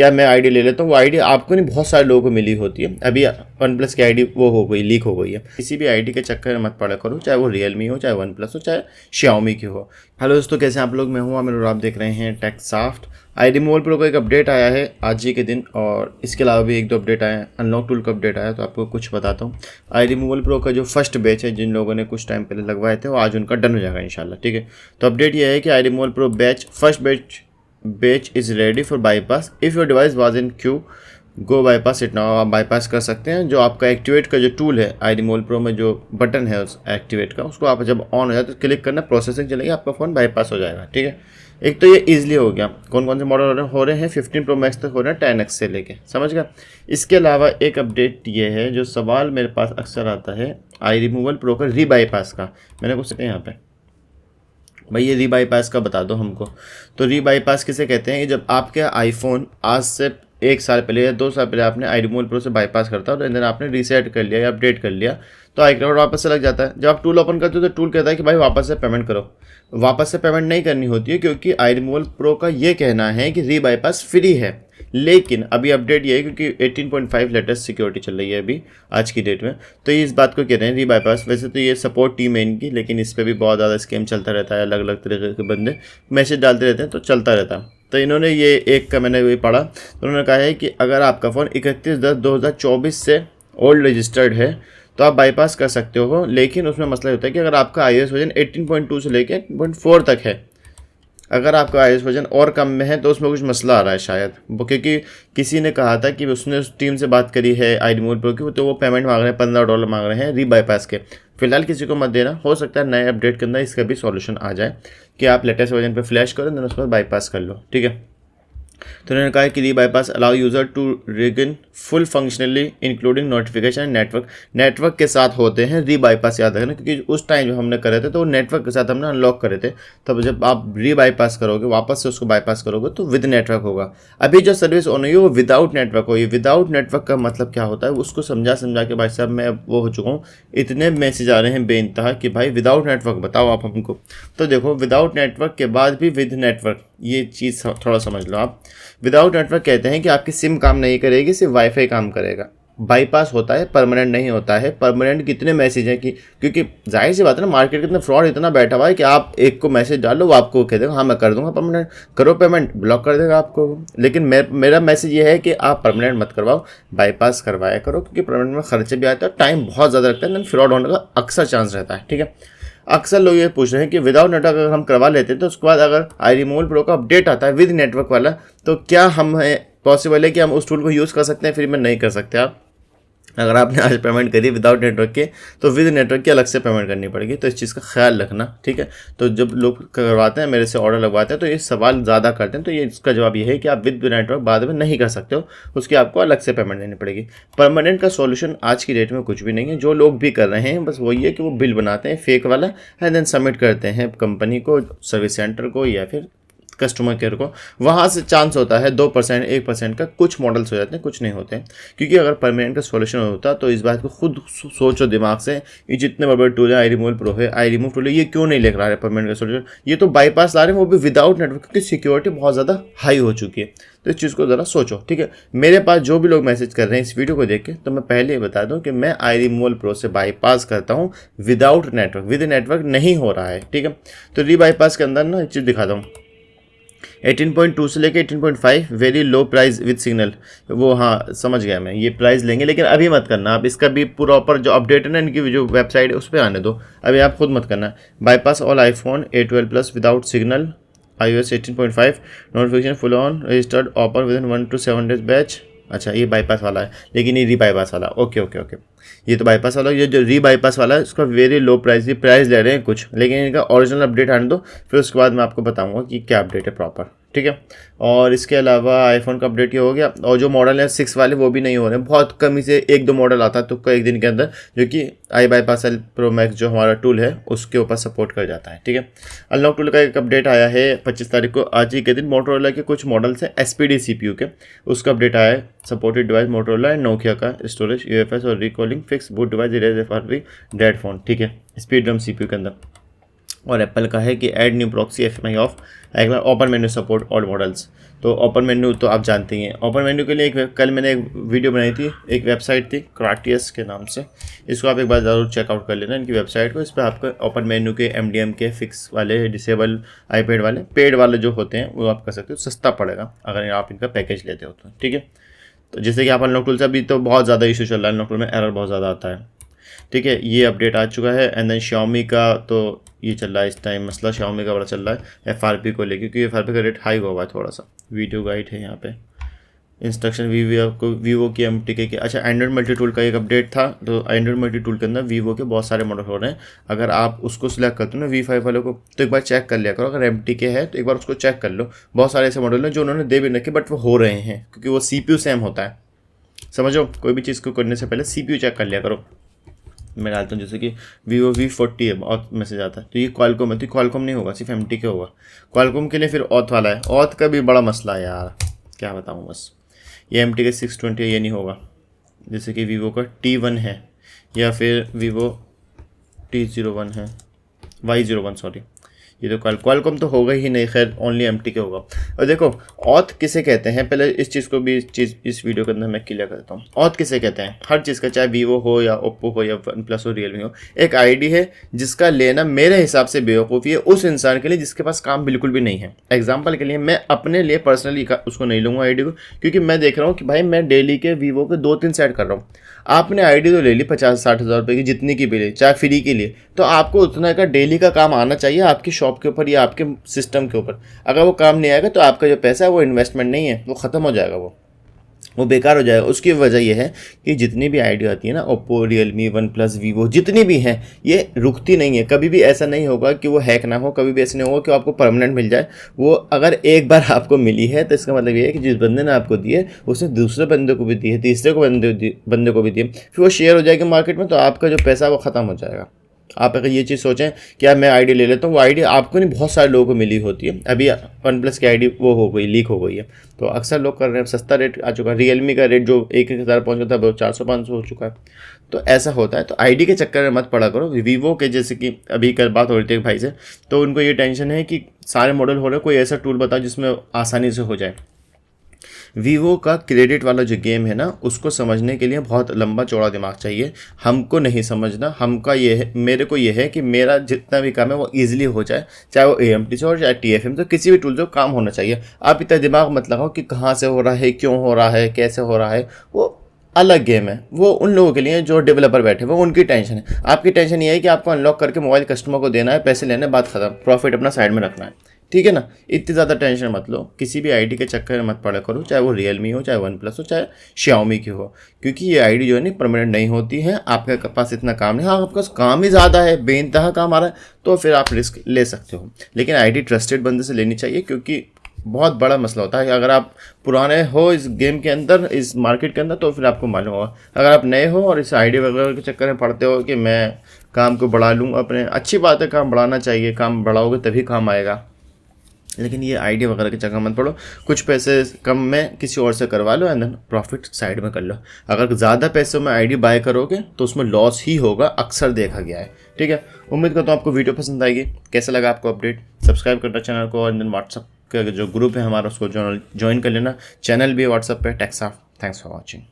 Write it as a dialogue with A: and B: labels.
A: या मैं आईडी ले लेता हूँ, वो आईडी आपको नहीं बहुत सारे लोगों को मिली होती है। अभी वन प्लस की आईडी वो हो गई, लीक हो गई है। किसी भी आईडी के चक्कर में मत पड़ा करो, चाहे वो रियलमी हो, चाहे वन प्लस हो, चाहे Xiaomi की हो। हेलो दोस्तों, कैसे हैं आप लोग? मैं हूँ आमिर और आप देख रहे हैं टेकसॉफ्ट। आई रिमूवल प्रो का एक अपडेट आया है आज ही के दिन, और इसके अलावा भी एक दो अपडेट आए हैं। अनलॉक टूल का अपडेट आया, तो आपको कुछ बताता हूँ। आई रिमूवल प्रो का जो फर्स्ट बैच है, जिन लोगों ने कुछ टाइम पहले लगवाए थे, वो आज उनका डन हो जाएगा इंशाल्लाह, ठीक है। तो अपडेट ये है कि iRemoval Pro batch first batch is ready for bypass. If your device was in queue go bypass it now. आप बाईपास कर सकते हैं। जो आपका एक्टिवेट का जो टूल है आई रिमूवल प्रो में, जो बटन है उस एक्टिवेट का, उसको आप जब ऑन हो जाए तो क्लिक करना, प्रोसेसिंग चलेगी, आपका फ़ोन बाईपास हो जाएगा, ठीक है। एक तो ये ईजिली हो गया। कौन कौन से मॉडल हो रहे हैं? 15 प्रो मैक्स तक हो रहे हैं, 10X से लेके, समझ गया। इसके अलावा एक अपडेट ये है, जो सवाल मेरे पास अक्सर आता है आई रिमूवल प्रो का री बाईपास का। मैंने कुछ यहाँ पे भाई ये री बाईपास का बता दो हमको। तो री बाईपास किसे कहते हैं? कि जब आपके आईफोन आज से 1 साल पहले या 2 साल पहले आपने आई रिमूवल प्रो से बाईपास करता है और देन आपने रीसेट कर लिया या अपडेट कर लिया, तो आई क्लाउड वापस से लग जाता है। जब आप टूल ओपन करते हो तो टूल कहता है कि भाई वापस से पेमेंट करो। वापस से पेमेंट नहीं करनी होती है, क्योंकि आई रिमूवल प्रो का ये कहना है कि री बाईपास फ्री है। लेकिन अभी अपडेट ये है, क्योंकि 18.5 लेटेस्ट सिक्योरिटी चल रही है अभी आज की डेट में, तो ये इस बात को कह रहे हैं री बाईपास। वैसे तो ये सपोर्ट टीम है इनकी, लेकिन इस पर भी बहुत ज़्यादा स्कैम चलता रहता है। अलग अलग तरीके के बंदे मैसेज डालते रहते हैं, तो चलता रहता है। तो इन्होंने ये एक का मैंने भी पढ़ा, तो उन्होंने कहा है कि अगर आपका फ़ोन 31/10/2024 से ओल्ड रजिस्टर्ड है तो आप बाईपास कर सकते हो। लेकिन उसमें मसला होता है कि अगर आपका iOS वर्जन 18.2 से लेकर 0.4 तक है, अगर आपका iOS वर्जन और कम में है तो उसमें कुछ मसला आ रहा है शायद। वो क्योंकि किसी ने कहा था कि उसने उस टीम से बात करी है आई रिमूवल प्रो की, तो वो पेमेंट मांग रहे हैं, $15 मांग रहे हैं री बाईपास के। फिलहाल किसी को मत देना, हो सकता है नए अपडेट के अंदर इसका भी सॉल्यूशन आ जाए कि आप लेटेस्ट वर्जन पे फ्लैश करो, देन उसके बाद बाईपास कर लो, ठीक है। तो उन्होंने कहा कि re bypass allow user to regain full functionally including notification network के साथ होते हैं री बाईपास, याद रखना, क्योंकि उस टाइम जब हमने करे थे तो नेटवर्क के साथ हमने अनलॉक करे थे। तब जब आप री बाईपास करोगे, वापस से उसको बाईपास करोगे, तो विद नेटवर्क होगा। अभी जो सर्विस ऑन हुई है वो विदाउट नेटवर्क हुई। विदाउट नेटवर्क का मतलब क्या होता है, उसको समझा के भाई साहब मैं वो हो चुका हूँ। इतने मैसेज आ रहे हैं बेइंतहा कि भाई विदाउट नेटवर्क बताओ आप हमको। तो देखो, विदाउट नेटवर्क के बाद भी विद नेटवर्क, ये चीज़ थोड़ा समझ लो आप। विदाउट नेटवर्क कहते हैं कि आपकी सिम काम नहीं करेगी, सिर्फ वाईफाई काम करेगा। बाईपास होता है, परमानेंट नहीं होता है। परमानेंट कितने मैसेज हैं कि, क्योंकि जाहिर सी बात है ना, मार्केट के अंदर फ्रॉड इतना बैठा हुआ है कि आप एक को मैसेज डालो, वो आपको कह देगा हाँ मैं कर दूंगा परमानेंट, करो पेमेंट, ब्लॉक कर देगा आपको। लेकिन मेरा मैसेज ये है कि आप परमानेंट मत करवाओ, बाईपास करवाया करो, क्योंकि परमानेंट में खर्चे भी आते हैं, टाइम बहुत ज़्यादा लगता है, लेकिन फ्रॉड होने का अक्सर चांस रहता है, ठीक है। अक्सर लोग ये पूछ रहे हैं कि विदाउट नेटवर्क अगर हम करवा लेते हैं तो उसके बाद अगर आई रिमूवल प्रो का अपडेट आता है विद नेटवर्क वाला, तो क्या हम पॉसिबल है कि हम उस टूल को यूज़ कर सकते हैं? फ्री में नहीं कर सकते आप। अगर आपने आज पेमेंट करी विदाउट नेटवर्क के, तो विद नेटवर्क की अलग से पेमेंट करनी पड़ेगी। तो इस चीज़ का ख्याल रखना, ठीक है। तो जब लोग करवाते हैं, मेरे से ऑर्डर लगवाते हैं, तो ये सवाल ज़्यादा करते हैं, तो ये इसका जवाब ये है कि आप विद नेटवर्क बाद में नहीं कर सकते हो, उसकी आपको अलग से पेमेंट देनी पड़ेगी। परमानेंट का सॉल्यूशन आज की डेट में कुछ भी नहीं है। जो लोग भी कर रहे हैं बस वही है कि वो बिल बनाते हैं फेक वाला, एंड देन सबमिट करते हैं कंपनी को, सर्विस सेंटर को, या फिर कस्टमर केयर को। वहाँ से चांस होता है 2%, 1% का। कुछ मॉडल्स हो जाते हैं, कुछ नहीं होते हैं। क्योंकि अगर परमानेंट का सॉल्यूशन होता तो इस बात को खुद सोचो दिमाग से, ये जितने बड़े बड़े टूल है, आई रिमूवल प्रो है, आई रिमूव टूल है, ये क्यों नहीं लेकर आ रहे परमानेंट का सॉल्यूशन? ये तो बाईपास ला रहे हैं, वो भी विदाउट नेटवर्क, क्योंकि सिक्योरिटी बहुत ज़्यादा हाई हो चुकी है। तो इस चीज़ को ज़रा सोचो, ठीक है। मेरे पास जो भी लोग मैसेज कर रहे हैं इस वीडियो को देख के, तो मैं पहले ही बता दूं कि मैं आई रिमूवल प्रो से बाईपास करता हूं विदाउट नेटवर्क, विद नेटवर्क नहीं हो रहा है, ठीक है। तो री बाईपास के अंदर ना एक चीज़ दिखाता हूँ, 18.2 से लेके 18.5 very low price with signal. वो हाँ समझ गया मैं, ये प्राइस लेंगे, लेकिन अभी मत करना आप। इसका भी प्रॉपर जो अपडेट है ना, इनकी जो वेबसाइट है उस पर आने दो, अभी आप खुद मत करना। Bypass all iPhone A12+ without signal, iOS 18.5 notification full on registered open with in 1 to 7 days batch. अच्छा, ये बाईपास वाला है, लेकिन ये री बाईपास वाला, ओके ओके ओके। ये तो बाईपास वाला, ये जो री बाईपास वाला है उसका वेरी लो प्राइस, ये प्राइस ले रहे हैं कुछ, लेकिन इनका ओरिजिनल अपडेट आने दो, फिर उसके बाद मैं आपको बताऊंगा कि क्या अपडेट है प्रॉपर, ठीक है। और इसके अलावा आईफोन का अपडेट ये हो गया, और जो मॉडल है 6 वाले वो भी नहीं हो रहे हैं, बहुत कमी से 1-2 मॉडल आता है तो एक दिन के अंदर, जो कि आई बाईपास प्रो मैक्स जो हमारा टूल है उसके ऊपर सपोर्ट कर जाता है, ठीक है। अनलॉक टूल का एक अपडेट आया है 25 तारीख को, आज ही के दिन। मोटोरोला के कुछ मॉडल्स हैं SPD CPU के, उसका अपडेट आया है। Supported device Motorola and Nokia का, स्टोरेज UFS और recalling fix, boot device erase FRP dead phone, ठीक है, स्पीड ड्रम CPU के अंदर। और एप्पल का है कि add new proxy FMI off एक बार open menu support all models. तो ओपन मेन्यू तो आप जानते ही हैं। ओपन मेन्यू के लिए कल मैंने एक वीडियो बनाई थी, एक वेबसाइट थी क्राटियस के नाम से, इसको आप एक बार ज़रूर चेकआउट कर लेना इनकी वेबसाइट को। इस पर आपको ओपन मेन्यू के MDM के फिक्स वाले, डिसेबल, iPad वाले, पेड वाले जो होते हैं वो आप कर सकते हो, सस्ता पड़ेगा अगर आप इनका पैकेज लेते हो तो, ठीक है। तो जैसे कि आप अनलॉक टूल से अभी तो बहुत ज़्यादा इशू चल रहा है, अनलॉक टूल में एरर बहुत ज़्यादा आता है, ठीक है। ये अपडेट आ चुका है। एंड देन Xiaomi का तो ये चल रहा है इस टाइम मसला, Xiaomi का बड़ा चल रहा है FRP को लेकर, क्योंकि FRP का रेट हाई हुआ है थोड़ा सा। वीडियो गाइड है यहाँ पे, इंस्ट्रक्शन वीवो की MTK के। अच्छा, एंड्रॉइड मल्टी टूल का एक अपडेट था। तो एंड्रॉइड मल्टी टूल के अंदर वीवो के बहुत सारे मॉडल हो रहे हैं। अगर आप उसको सिलेक्ट करते हो ना V5 वाले को, तो एक बार चेक कर लिया करो। अगर MTK है तो एक बार उसको चेक कर लो। बहुत सारे ऐसे मॉडल हैं जो उन्होंने दे भी रखे बट वो हो रहे हैं, क्योंकि वो CPU सेम होता है। समझो, कोई भी चीज़ को करने से पहले CPU चेक कर लिया करो। मैं डालता हूँ जैसे कि Vivo V40 है, ऑथ मैसेज आता है, तो ये क्वालकॉम है, तो क्वालकॉम नहीं होगा, सिर्फ MTK होगा। क्वालकॉम के लिए फिर ऑथ वाला है, ऑथ का भी बड़ा मसला है यार, क्या बताऊँ बस। ये MTK 620 है, ये नहीं होगा। जैसे कि Vivo का T1 है, या फिर Vivo T01 है, Y01 सॉरी, ये तो क्वालकॉम तो होगा ही नहीं, खैर ओनली MTK होगा। और देखो, ऑथ किसे कहते हैं, पहले इस चीज़ को भी इस वीडियो के अंदर मैं क्लियर करता हूँ। ऑथ किसे कहते हैं, हर चीज़ का, चाहे वीवो हो या ओप्पो हो या OnePlus हो, रियलमी हो, एक आईडी है जिसका लेना मेरे हिसाब से बेवकूफ़ी है उस इंसान के लिए जिसके पास काम बिल्कुल भी नहीं है। एग्जाम्पल के लिए मैं अपने लिए पर्सनली उसको नहीं लूँगा आईडी को, क्योंकि मैं देख रहा हूँ कि भाई मैं डेली के वीवो के 2-3 सेट कर रहा हूँ। आपने आईडी तो ले ली 50-60 हज़ार रुपये की, जितनी की भी ले, चाहे फ्री के लिए, तो आपको उतना का डेली का काम आना चाहिए आपकी शॉप के ऊपर या आपके सिस्टम के ऊपर। अगर वो काम नहीं आएगा तो आपका जो पैसा है वो इन्वेस्टमेंट नहीं है, वो ख़त्म हो जाएगा, वो बेकार हो जाएगा। उसकी वजह यह है कि जितनी भी आईडी आती है ना, ओप्पो, रियलमी, OnePlus, वीवो, जितनी भी हैं, ये रुकती नहीं है। कभी भी ऐसा नहीं होगा कि वो हैक ना हो, कभी भी ऐसा नहीं होगा कि आपको परमानेंट मिल जाए। वो अगर एक बार आपको मिली है तो इसका मतलब ये है कि जिस बंदे ने आपको दी है उसने दूसरे बंदे को भी दी है, तीसरे को बंदे को भी दी है, फिर वो शेयर हो जाएगी मार्केट में, तो आपका जो पैसा है वो ख़त्म हो जाएगा। आप अगर ये चीज़ सोचें कि यार मैं आईडी ले लेता हूँ, वो आईडी आपको नहीं, बहुत सारे लोगों को मिली होती है। अभी OnePlus की आईडी वो हो गई, लीक हो गई है, तो अक्सर लोग कर रहे हैं। सस्ता रेट आ चुका है, रियलमी का रेट जो 1,000 पहुँच था वो 400-500 हो चुका है। तो ऐसा होता है, तो आईडी के चक्कर में मत पड़ा करो। वीवो के जैसे कि अभी कल बात हो रही थी एक भाई से, तो उनको ये टेंशन है कि सारे मॉडल हो रहे हैं, कोई ऐसा टूल बताओ जिसमें आसानी से हो जाए। वीवो का क्रेडिट वाला जो गेम है ना, उसको समझने के लिए बहुत लंबा चौड़ा दिमाग चाहिए। हमको नहीं समझना, हमका ये है, मेरे को ये है कि मेरा जितना भी काम है वो ईजिली हो जाए, चाहे वो AMD से हो चाहे TFM, तो किसी भी टूल से काम होना चाहिए। आप इतना दिमाग मत लगाओ कि कहाँ से हो रहा है, क्यों हो रहा है, कैसे हो रहा है, वो अलग गेम है। वो उन लोगों के लिए जो डेवलपर बैठे वो उनकी टेंशन है। आपकी टेंशन ये है कि आपको अनलॉक करके मोबाइल कस्टमर को देना है, पैसे लेने, बात खत्म, प्रॉफिट अपना साइड में रखना है, ठीक है ना। इतनी ज़्यादा टेंशन मत लो, किसी भी आईडी के चक्कर में मत पड़ा करो, चाहे वो रियलमी हो, चाहे OnePlus हो, चाहे Xiaomi की हो, क्योंकि ये आईडी जो है ना परमानेंट नहीं होती है। आपके पास इतना काम नहीं, हाँ आपके पास काम ही ज़्यादा है, बेइंतहा काम आ रहा है, तो फिर आप रिस्क ले सकते हो। लेकिन आईडी ट्रस्टेड बंदे से लेनी चाहिए, क्योंकि बहुत बड़ा मसला होता है कि अगर आप पुराने हो इस गेम के अंदर, इस मार्केट के अंदर, तो फिर आपको मालूम होगा। अगर आप नए हो और इस आईडी वगैरह के चक्कर में पड़ते हो कि मैं काम को बढ़ा लूँ अपने, अच्छी बात है, काम बढ़ाना चाहिए, काम बढ़ाओगे तभी काम आएगा, लेकिन ये आईडी वगैरह के चक्कर मत पड़ो। कुछ पैसे कम में किसी और से करवा लो एंड देन प्रॉफिट साइड में कर लो। अगर ज़्यादा पैसों में आईडी बाय करोगे तो उसमें लॉस ही होगा, अक्सर देखा गया है, ठीक है। उम्मीद करता हूँ आपको वीडियो पसंद आएगी। कैसा लगा आपको अपडेट, सब्सक्राइब करना चैनल को, और देन व्हाट्सअप का जो ग्रुप है हमारा उसको ज्वाइन कर लेना। चैनल भी है व्हाट्सअप पे, टेक्साफ। Thanks for watching.